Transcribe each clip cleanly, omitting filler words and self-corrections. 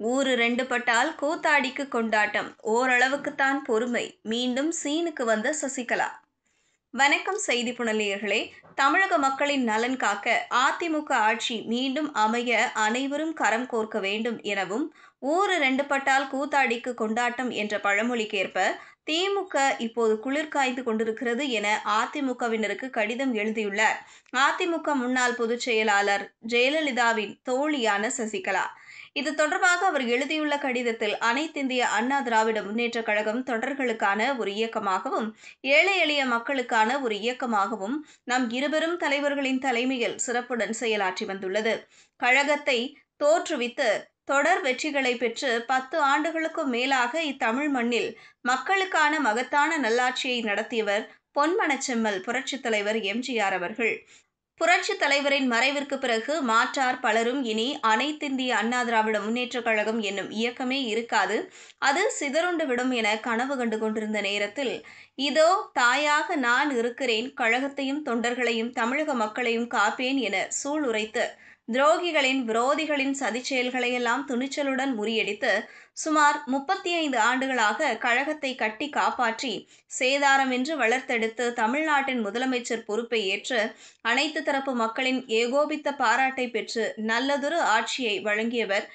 ஊரு ரெண்டு பட்டால் கூத்தாடிக்கு கொண்டாட்டம். ஓரளவுக்குத்தான் பொறுமை. மீண்டும் சீனுக்கு வந்த சசிகலா. வணக்கம் செய்தி புனலியர்களே. தமிழக மக்களின் நலன் காக்க அதிமுக ஆட்சி மீண்டும் அமைய அனைவரும் கரம் கோர்க்க வேண்டும் எனவும், ஊரு ரெண்டு பட்டால் கூத்தாடிக்கு கொண்டாட்டம் என்ற பழமொழிக்கேற்ப திமுக இப்போது குளிர் காய்ந்து கொண்டிருக்கிறது என அதிமுகவினருக்கு கடிதம் எழுதியுள்ளார் அதிமுக முன்னாள் பொதுச் செயலாளர் ஜெயலலிதாவின் தோழியான சசிகலா. இது தொடர்பாக அவர் எழுதியுள்ள கடிதத்தில், அனைத்திந்திய அண்ணா திராவிட முன்னேற்றக் கழகம் தொண்டர்களுக்கான ஒரு இயக்கமாகவும், ஏழை எளிய மக்களுக்கான ஒரு இயக்கமாகவும் நம் இருவரும் தலைவர்களின் தலைமையில் சிறப்புடன் செயலாற்றி வந்துள்ளது. கழகத்தை தோற்றுவித்து தொடர் வெற்றிகளை பெற்று 10 ஆண்டுகளுக்கும் மேலாக இத்தமிழ் மண்ணில் மக்களுக்கான மகத்தான நல்லாட்சியை நடத்தியவர் பொன்மனச்செம்மல் புரட்சித் தலைவர் எம்ஜிஆர் அவர்கள். புரட்சித் தலைவரின் மறைவிற்கு பிறகு மாற்றார் பலரும் இனி அனைத்திந்திய அண்ணா திராவிட முன்னேற்றக் கழகம் என்னும் இயக்கமே இருக்காது, அது சிதறுண்டு விடும் என கனவு கண்டு கொண்டிருந்த நேரத்தில், இதோ தாயாக நான் இருக்கிறேன், கழகத்தையும் தொண்டர்களையும் தமிழக மக்களையும் காப்பேன் என சூளுரைத்து துரோகிகளின் விரோதிகளின் சதிச் செயல்களையெல்லாம் துணிச்சலுடன் முறியடித்து சுமார் 35 ஆண்டுகளாக கழகத்தை கட்டி காப்பாற்றி சேதாரமின்றி வளர்த்தெடுத்து தமிழ்நாட்டின் முதலமைச்சர் பொறுப்பை ஏற்று அனைத்து தரப்பு மக்களின் ஏகோபித்த பாராட்டை பெற்று நல்லதொரு ஆட்சியை வழங்கியவர்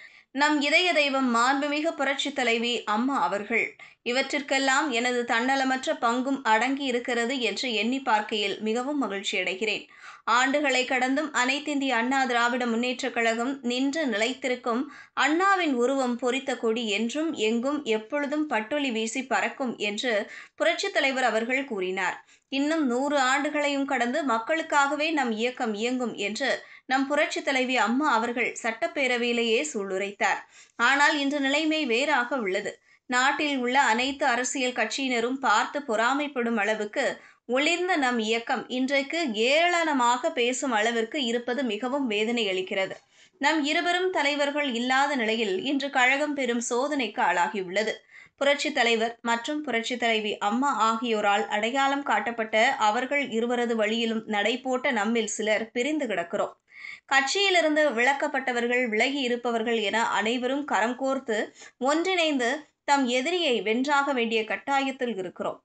நம் இதய தெய்வம் மாண்புமிகு புரட்சித் தலைவி அம்மா அவர்கள். இவற்றிற்கெல்லாம் எனது தன்னலமற்ற பங்கும் அடங்கி இருக்கிறது என்று எண்ணி பார்க்கையில் மிகவும் மகிழ்ச்சியடைகிறேன். ஆண்டுகளை கடந்தும் அனைத்திந்திய அண்ணா திராவிட முன்னேற்றக் கழகம் நின்று நிலைத்திருக்கும். அண்ணாவின் உருவம் பொறித்த கொடி என்றும் எங்கும் எப்பொழுதும் பட்டொலி வீசி பறக்கும் என்று புரட்சித் தலைவர் அவர்கள் கூறினார். இன்னும் 100 ஆண்டுகளையும் கடந்து மக்களுக்காகவே நம் இயக்கம் இயங்கும் என்று நம் புரட்சித் தலைவி அம்மா அவர்கள் சட்டப்பேரவையிலேயே சூளுரைத்தார். ஆனால் இன்று நிலைமை வேறாக உள்ளது. நாட்டில் உள்ள அனைத்து அரசியல் கட்சியினரும் பார்த்து பொறாமைப்படும் அளவுக்கு ஒளிர்ந்த நம் இயக்கம் இன்றைக்கு ஏளனமாக பேசும் அளவிற்கு இருப்பது மிகவும் வேதனை அளிக்கிறது. நம் இருவரும் தலைவர்கள் இல்லாத நிலையில் இன்று கழகம் பெரும் சோதனைக்கு ஆளாகியுள்ளது. புரட்சித் தலைவர் மற்றும் புரட்சித் தலைவி அம்மா ஆகியோரால் அடையாளம் காட்டப்பட்ட அவர்கள் இருவரது வழியிலும் நடை போட்ட நம்மில் சிலர் பிரிந்து கிடக்கிறோம். கட்சியிலிருந்து விலக்கப்பட்டவர்கள், விலகி இருப்பவர்கள் என அனைவரும் கரம் கோர்த்து ஒன்றிணைந்து தம் எதிரியை வென்றாக வேண்டிய கட்டாயத்தில் இருக்கிறோம்.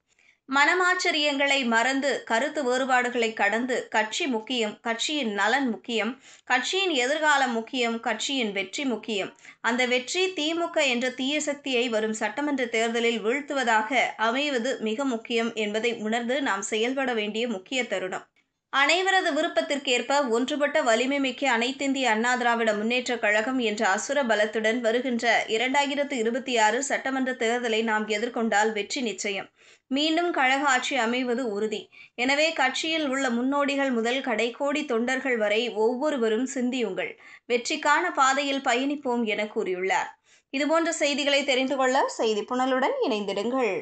மனமாச்சரியங்களை மறந்து, கருத்து வேறுபாடுகளை கடந்து, கட்சி முக்கியம், கட்சியின் நலன் முக்கியம், கட்சியின் எதிர்காலம் முக்கியம், கட்சியின் வெற்றி முக்கியம். அந்த வெற்றி திமுக என்ற தீய சக்தியை வரும் சட்டமன்ற தேர்தலில் வீழ்த்துவதாக அமைவது மிக முக்கியம் என்பதை உணர்ந்து நாம் செயல்பட வேண்டிய முக்கிய தருணம். அனைவரது விருப்பத்திற்கேற்ப ஒன்றுபட்ட வலிமை மிக்க அனைத்திந்திய அண்ணா திராவிட முன்னேற்றக் கழகம் என்ற அசுர பலத்துடன் வருகின்ற 2026 சட்டமன்ற தேர்தலை நாம் எதிர்கொண்டால் வெற்றி நிச்சயம். மீண்டும் கழக ஆட்சி அமைவது உறுதி. எனவே கட்சியில் உள்ள முன்னோடிகள் முதல் கடைக்கோடி தொண்டர்கள் வரை ஒவ்வொருவரும் சிந்தியுங்கள். வெற்றிக்கான பாதையில் பயணிப்போம் என கூறியுள்ளார். இதுபோன்ற செய்திகளை தெரிந்து கொள்ள செய்தி புனலுடன் இணைந்திடுங்கள்.